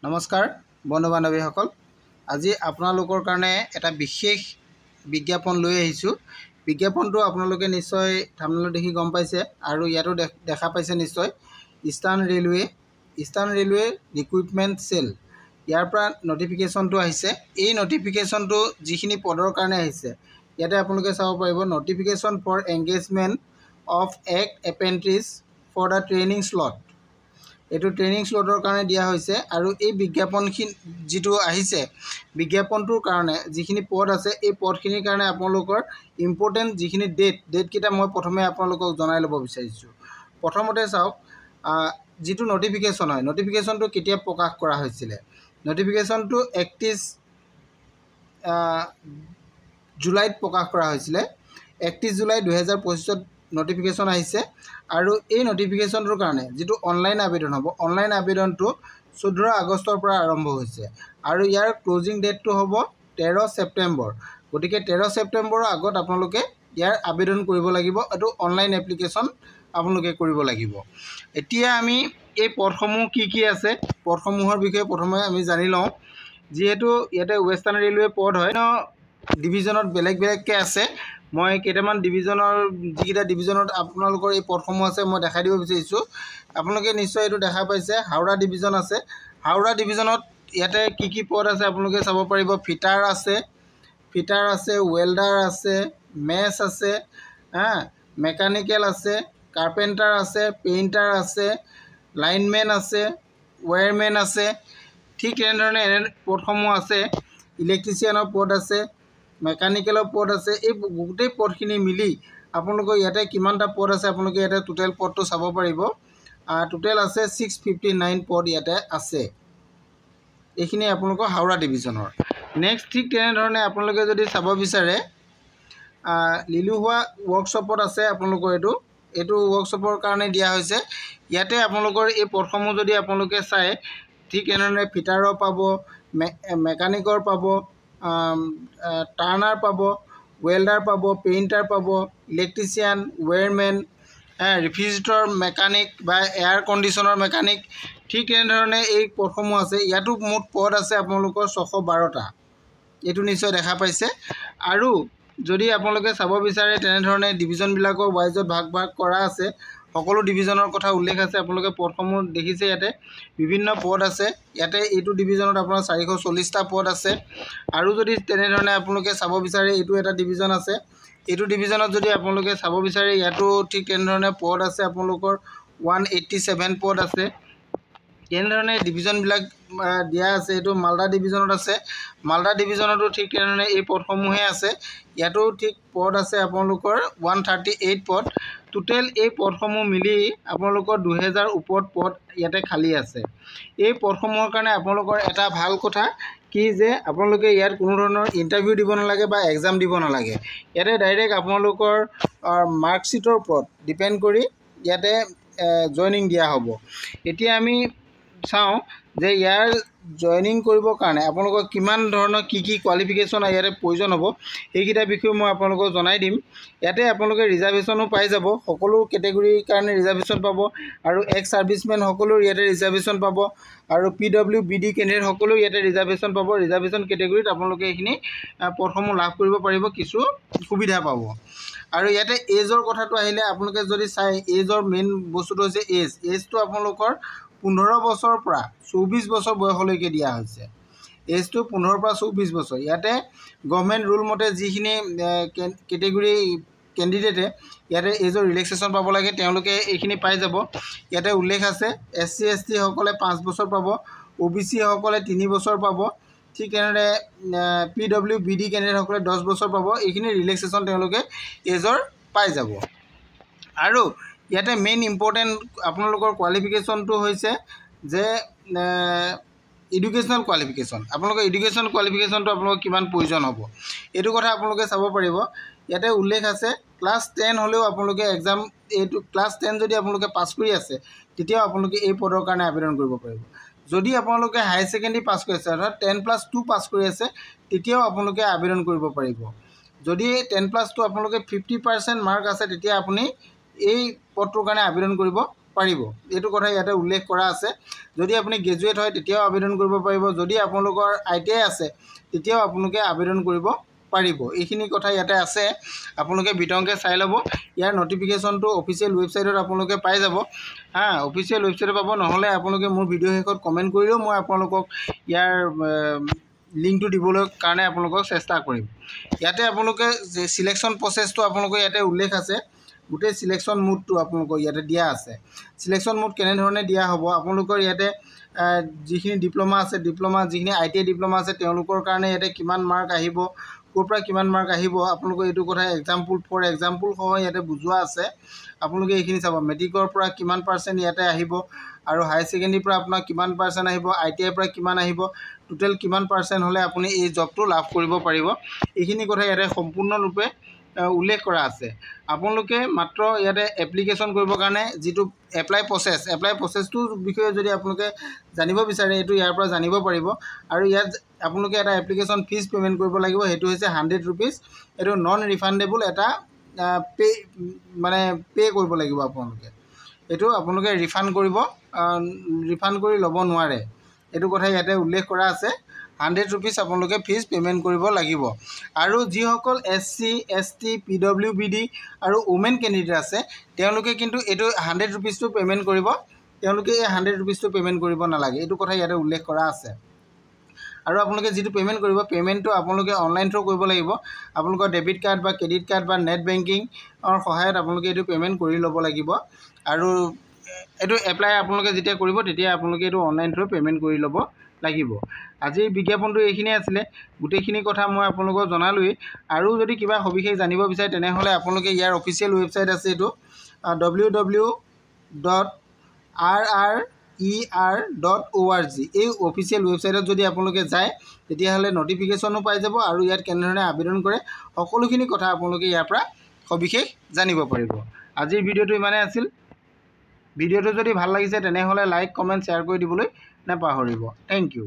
নমস্কাৰ বন্ধু বান্ধৱীসকল, আজি আপোনালোকৰ কাৰণে এটা বিশেষ বিজ্ঞাপন লৈ আহিছোঁ। বিজ্ঞাপনটো আপোনালোকে নিশ্চয় থাম্বনেইলত দেখি গম পাইছে আৰু ইয়াতো দেখা পাইছে নিশ্চয়। ইষ্টাৰ্ণ ৰেলৱে ৰিক্ৰুইটমেণ্ট চেল, ইয়াৰ পৰা নটিফিকেশ্যনটো আহিছে। এই নটিফিকেশ্যনটো যিখিনি পদৰ কাৰণে আহিছে ইয়াতে আপোনালোকে চাব পাৰিব। Notification for engagement of apprentice for the training slot, এইটো ট্ৰেইনিং স্লটৰ কাৰণে দিয়া হৈছে। আৰু এই বিজ্ঞাপনখিনি যিটো আহিছে, বিজ্ঞাপনটোৰ কাৰণে যিখিনি পদ আছে এই পদখিনিৰ কাৰণে আপোনালোকৰ ইম্পৰ্টেণ্ট যিখিনি ডেটকেইটা মই প্ৰথমে আপোনালোকক জনাই ল'ব বিচাৰিছোঁ। প্ৰথমতে চাওক, যিটো নটিফিকেশ্যন হয়, নটিফিকেশ্যনটো কেতিয়া প্ৰকাশ কৰা হৈছিলে। নটিফিকেশ্যনটো 31 জুলাইত প্ৰকাশ কৰা হৈছিলে। 31 জুলাই 2025 নটিফিকেশ্যন আহিছে। আৰু এই নটিফিকেশ্যনটোৰ কাৰণে যিটো অনলাইন আবেদন হ'ব, অনলাইন আবেদনটো 14 আগষ্টৰ পৰা আৰম্ভ হৈছে আৰু ইয়াৰ ক্লজিং ডেটটো হ'ব 13 ছেপ্টেম্বৰ। গতিকে 13 ছেপ্টেম্বৰৰ আগত আপোনালোকে ইয়াৰ আবেদন কৰিব লাগিব। এইটো অনলাইন এপ্লিকেশ্যন আপোনালোকে কৰিব লাগিব। এতিয়া আমি এই পদসমূহ কি আছে, পদসমূহৰ বিষয়ে প্ৰথমে আমি জানি লওঁ। যিহেতু ইয়াতে ৱেষ্টাৰ্ণ ৰেলৱে পদ হয়, ডিভিজনত বেলেগকৈ আছে। মই কেইটামান ডিভিজনৰ যিকেইটা ডিভিজনত আপোনালোকৰ এই পদসমূহ আছে মই দেখাই দিব বিচাৰিছোঁ। আপোনালোকে নিশ্চয় এইটো দেখা পাইছে, হাওৰা ডিভিজন আছে। হাওৰা ডিভিজনত ইয়াতে কি পদ আছে আপোনালোকে চাব পাৰিব। ফিটাৰ আছে, ৱেল্ডাৰ আছে, মেচ আছে, মেকানিকেল আছে, কাৰ্পেণ্টাৰ আছে, পেইণ্টাৰ আছে, লাইনমেন আছে, ৱায়াৰমেন আছে। ঠিক তেনেধৰণে এনে পদসমূহ আছে। ইলেক্ট্ৰিচিয়ানৰ পদ আছে, মেকানিকেলৰ পদ আছে। এই গোটেই পদখিনি মিলি আপোনালোকৰ ইয়াতে কিমানটা পদ আছে আপোনালোকে ইয়াতে টোটেল পদটো চাব পাৰিব। টোটেল আছে 659 পদ ইয়াতে আছে। এইখিনি আপোনালোকৰ হাওৰা ডিভিজনৰ। নেক্সট ঠিক তেনেধৰণে আপোনালোকে যদি চাব বিচাৰে, লিলুহুৱা ৱৰ্কশ্বপত আছে আপোনালোকৰ এইটো ৱৰ্কশ্বপৰ কাৰণে দিয়া হৈছে। ইয়াতে আপোনালোকৰ এই পদসমূহ যদি আপোনালোকে চায়, ঠিক এনেধৰণে ফিটাৰৰ পাব, মেকানিকৰ পাব, টাৰ্ণাৰ পাব, ৱেল্ডাৰ পাব, পেইণ্টাৰ পাব, ইলেক্ট্ৰিচিয়ান, ৱেয়াৰমেন, ৰেফ্ৰিজাৰেটৰ মেকানিক বা এয়াৰ কণ্ডিশ্যনৰ মেকানিক। ঠিক তেনেধৰণে এই পদসমূহ আছে। ইয়াতো মুঠ পদ আছে আপোনালোকৰ 612টা। এইটো নিশ্চয় দেখা পাইছে। আৰু যদি আপোনালোকে চাব বিচাৰে তেনেধৰণে ডিভিজনবিলাকৰ ৱাইজত ভাগ কৰা আছে। সকলো ডিভিজনৰ কথা উল্লেখ আছে। আপোনালোকে পদসমূহ দেখিছে, ইয়াতে বিভিন্ন পদ আছে। ইয়াতে এইটো ডিভিজনত আপোনাৰ 440টা পদ আছে। আৰু যদি তেনেধৰণে আপোনালোকে চাব বিচাৰে, এইটো এটা ডিভিজন আছে। এইটো ডিভিজনত যদি আপোনালোকে চাব বিচাৰে, ইয়াতো ঠিক তেনেধৰণে পদ আছে আপোনালোকৰ 187 পদ আছে। তেনেধৰণে ডিভিজনবিলাক দিয়া আছে। এইটো মালদা ডিভিজনত আছে। মালদা ডিভিজনতো ঠিক তেনেধৰণে এই পদসমূহে আছে। ইয়াতো ঠিক পদ আছে আপোনালোকৰ 138 পদ। টোটেল এই পদসমূহ মিলি আপোনালোকৰ 2000 ওপৰত পদ ইয়াতে খালী আছে। এই পদসমূহৰ কাৰণে আপোনালোকৰ এটা ভাল কথা কি যে আপোনালোকে ইয়াত কোনো ধৰণৰ ইণ্টাৰভিউ দিব নালাগে বা এক্সাম দিব নালাগে। ইয়াতে ডাইৰেক্ট আপোনালোকৰ মাৰ্কশ্বিটৰ ওপৰত ডিপেণ্ড কৰি ইয়াতে জইনিং দিয়া হ'ব। এতিয়া আমি চাওঁ যে ইয়াৰ জইনিং কৰিবৰ কাৰণে আপোনালোকৰ কিমান ধৰণৰ কি কোৱালিফিকেশ্যন ইয়াতে প্ৰয়োজন হ'ব, সেইকেইটা বিষয়ে মই আপোনালোকক জনাই দিম। ইয়াতে আপোনালোকে ৰিজাৰ্ভেশ্যনো পাই যাব। সকলো কেটেগৰীৰ কাৰণে ৰিজাৰ্ভেশ্যন পাব। আৰু এক্স ছাৰ্ভিচমেন সকলো ইয়াতে ৰিজাৰ্ভেশ্যন পাব। আৰু PWBD কেণ্ডিডেট সকলো ইয়াতে ৰিজাৰ্ভেশ্যন পাব। ৰিজাৰ্ভেশ্যন কেটেগৰীত আপোনালোকে এইখিনি পদসমূহ লাভ কৰিব পাৰিব, কিছু সুবিধা পাব। আৰু ইয়াতে এজৰ কথাটো আহিলে, আপোনালোকে যদি চাই, এজৰ মেইন বস্তুটো হৈছে এজটো আপোনালোকৰ 15 বছৰৰ পৰা 24 বছৰ বয়সলৈকে দিয়া হৈছে। এজটো 15 পৰা 24 বছৰ। ইয়াতে গভৰ্ণমেণ্ট ৰুল মতে যিখিনি কেটেগৰী কেণ্ডিডেটে ইয়াতে এজৰ ৰিলেক্সেশ্যন পাব লাগে, তেওঁলোকে এইখিনি পাই যাব। ইয়াতে উল্লেখ আছে, SC ST সকলে 5 বছৰ পাব, OBC সকলে 3 বছৰ পাব। ঠিক তেনেদৰে PWBD কেণ্ডিডেটসকলে 10 বছৰ পাব। এইখিনি ৰিলেক্সেশ্যন তেওঁলোকে এজৰ পাই যাব। আৰু ইয়াতে মেইন ইম্পৰ্টেণ্ট আপোনালোকৰ কোৱালিফিকেশ্যনটো হৈছে যে এডুকেশ্যনেল কোৱালিফিকেশ্যন। আপোনালোকৰ এডুকেশ্যন কোৱালিফিকেশ্যনটো আপোনালোকৰ কিমান প্ৰয়োজন হ'ব, এইটো কথা আপোনালোকে চাব পাৰিব। ইয়াতে উল্লেখ আছে, ক্লাছ 10 হ'লেও আপোনালোকে এক্সাম, এইটো ক্লাছ 10 যদি আপোনালোকে পাছ কৰি আছে তেতিয়াও আপোনালোকে এই পদৰ কাৰণে আবেদন কৰিব পাৰিব। যদি আপোনালোকে হায়াৰ ছেকেণ্ডেৰী পাছ কৰি আছে, অৰ্থাৎ 10+2 পাছ কৰি আছে, তেতিয়াও আপোনালোকে আবেদন কৰিব পাৰিব। যদি 10+2 আপোনালোকে 50% মাৰ্ক আছে, তেতিয়া আপুনি এই পদটোৰ কাৰণে আবেদন কৰিব পাৰিব। এইটো কথা ইয়াতে উল্লেখ কৰা আছে। যদি আপুনি গ্ৰেজুৱেট হয় তেতিয়াও আবেদন কৰিব পাৰিব, যদি আপোনালোকৰ ITI আছে তেতিয়াও আপোনালোকে আবেদন কৰিব পাৰিব। এইখিনি কথা ইয়াতে আছে, আপোনালোকে বিতংকৈ চাই ল'ব। ইয়াৰ নটিফিকেশ্যনটো অফিচিয়েল ৱেবছাইটত আপোনালোকে পাই যাব। অফিচিয়েল ৱেবছাইটত পাব, নহ'লে আপোনালোকে মোৰ ভিডিঅ' শেষত কমেণ্ট কৰিলেও মই আপোনালোকক ইয়াৰ লিংকটো দিবলৈ কাৰণে আপোনালোকক চেষ্টা কৰিম। ইয়াতে আপোনালোকে যে চিলেকশ্যন প্ৰচেছটো আপোনালোকৰ ইয়াতে উল্লেখ আছে, গোটেই চিলেকশ্যন মোডটো আপোনালোকৰ ইয়াতে দিয়া আছে। চিলেকশ্যন মোড কেনেধৰণে দিয়া হ'ব, আপোনালোকৰ ইয়াতে যিখিনি ডিপ্ল'মা আছে, যিখিনি ITI ডিপ্ল'মা আছে তেওঁলোকৰ কাৰণে ইয়াতে কিমান মাৰ্ক আহিব, ক'ৰ পৰা কিমান মাৰ্ক আহিব, আপোনালোকৰ এইটো কথা ফৰ এক্সাম্পল সহ ইয়াতে বুজোৱা আছে। আপোনালোকে এইখিনি চাব, মেট্ৰিকৰ পৰা কিমান % ইয়াতে আহিব, আৰু হায়াৰ ছেকেণ্ডেৰীৰ পৰা আপোনাৰ কিমান % আহিব, ITIৰ পৰা কিমান আহিব, টোটেল কিমান % হ'লে আপুনি এই জবটো লাভ কৰিব পাৰিব। এইখিনি কথা ইয়াতে সম্পূৰ্ণৰূপে উল্লেখ কৰা আছে। আপোনালোকে মাত্ৰ ইয়াতে এপ্লিকেশ্যন কৰিবৰ কাৰণে যিটো এপ্লাই প্ৰচেছটোৰ বিষয়ে যদি আপোনালোকে জানিব বিচাৰে, এইটো ইয়াৰ পৰা জানিব পাৰিব। আৰু ইয়াত আপোনালোকে এটা এপ্লিকেশ্যন ফিজ পে'মেণ্ট কৰিব লাগিব, সেইটো হৈছে 100 ৰুপিজ। এইটো নন ৰিফাণ্ডেবল এটা পে' কৰিব লাগিব আপোনালোকে। এইটো আপোনালোকে ৰিফাণ্ড কৰি ল'ব নোৱাৰে। এইটো কথা ইয়াতে উল্লেখ কৰা আছে। 100 ৰুপিজ আপোনালোকে ফিজ পে'মেণ্ট কৰিব লাগিব। আৰু যিসকল SC, ST, PWBD আৰু ওমেন কেণ্ডিডেট আছে তেওঁলোকে কিন্তু এইটো 100 ৰুপিজটো পে'মেণ্ট কৰিব, তেওঁলোকে এই 100 ৰুপিজটো পে'মেণ্ট কৰিব নালাগে। এইটো কথা ইয়াতে উল্লেখ কৰা আছে। আৰু আপোনালোকে যিটো পে'মেণ্ট কৰিব, পে'মেণ্টটো আপোনালোকে অনলাইন থ্ৰু কৰিব লাগিব। আপোনালোকৰ ডেবিট কাৰ্ড বা ক্ৰেডিট কাৰ্ড বা নেট বেংকিঙৰ সহায়ত আপোনালোকে এইটো পে'মেণ্ট কৰি ল'ব লাগিব। আৰু এইটো এপ্লাই আপোনালোকে যেতিয়া কৰিব তেতিয়া আপোনালোকে এইটো অনলাইন থ্ৰু পে'মেণ্ট কৰি ল'ব লাগিব। আজিৰ বিজ্ঞাপনটো এইখিনিয়ে আছিলে। গোটেইখিনি কথা মই আপোনালোকক জনালোৱেই। আৰু যদি কিবা সবিশেষ জানিব বিচাৰে তেনেহ'লে আপোনালোকে ইয়াৰ অফিচিয়েল ৱেবছাইট আছে, এইটো www.rrer.org। এই অফিচিয়েল ৱেবছাইটত যদি আপোনালোকে যায় তেতিয়াহ'লে নটিফিকেশ্যনো পাই যাব, আৰু ইয়াত কেনেধৰণে আবেদন কৰে সকলোখিনি কথা আপোনালোকে ইয়াৰ পৰা সবিশেষ জানিব পাৰিব। আজিৰ ভিডিঅ'টো ইমানেই আছিল। ভিডিঅ'টো যদি ভাল লাগিছে তেনেহ'লে লাইক, কমেণ্ট, শ্বেয়াৰ কৰি দিবলৈ নাপাহৰিব। Thank U.